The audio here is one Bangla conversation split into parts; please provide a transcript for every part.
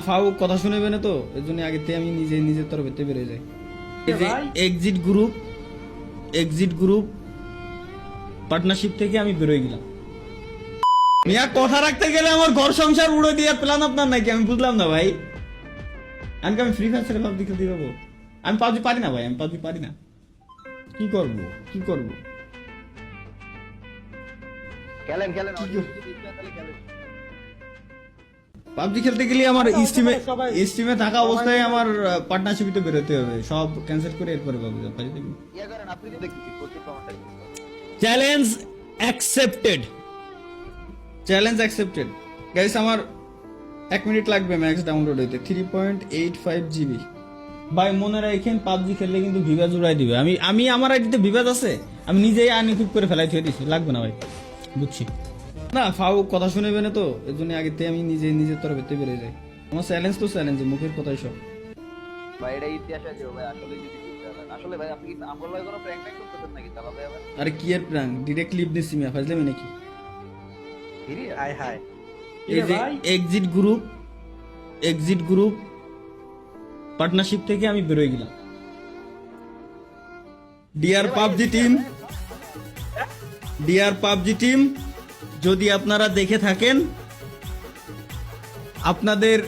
ফাউ কথা শুনেবে না তো, এর জন্য আগেতে আমি নিজের তরফেতে বেরোয় যাই। এই যে ভাই। এক্সিট গ্রুপ পার্টনারশিপ থেকে আমি বেরোয় গেলাম। মিয়া কথা রাখতে গেলে আমার ঘর সংসার উড়ে দিয়ে প্ল্যান আপনার নাকি, আমি বুঝলাম না ভাই। আমি ফ্রি ফায়ার ছেড়ে পাবজি খেলতে যাবো? আমি পাবজি পারি না ভাই, আমি পাবজি পারি না। কি করব? খেলেন পাবজি খেলতে গেলে আমার আচ্ছা, স্টিমে থাকা অবস্থায় আমার পার্টনারশিপে তো বেরোতে হবে, সব ক্যান্সেল করে এরপরে পাবজি দেখি। ইয়া করেন, আপনি তো দেখতেছি প্রচুর কমেন্ট চ্যালেঞ্জ অ্যাকসেপ্টেড গাইস। আমার 1 মিনিট লাগবে ম্যাক্স ডাউনলোড হইতে, 3.85 জিবি। ভাই মনে রাখেন পাবজি খেললে কিন্তু ভিভাজ উড়াই দিবে। আমি আমার আইডিতে ভিভাজ আছে, আমি নিজেই আনইকুইপ করে ফেলাই থুয়ে দিছি, লাগবে না ভাই, বুঝছি না। ফাউ কথা শুনেবে না তো, এর জন্য আগেতে আমি নিজের তরফেতে বেরোয় যাই। আমার চ্যালেঞ্জ মুখের কথাই সব। ভাই এটা ইতিহাস আছে ভাই, আসলে যদি বুঝতে পারেন। আসলে ভাই আপনি কি আমল ভাই কোনো প্র্যাঙ্ক ট্যাঙ্ক করতেছেন নাকি তালা ভাই আবার? আরে কি এর প্রাং, ডিরেক্ট ক্লিপ দিছি মিয়া, ফাজলামি নাকি? সিরিয়াস? হাই হাই এই যে এক্সিট গ্রুপ পার্টনারশিপ থেকে আমি বেরোয় গেলাম। ডিয়ার পাবজি টিম, যদি আপনারা দেখে থাকেন, আপনাদের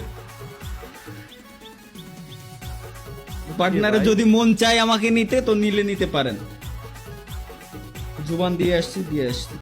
পার্টনারে যদি মন চায় আমাকে নিতে, তো নিতে পারেন। জুবান দিয়ে আসছি।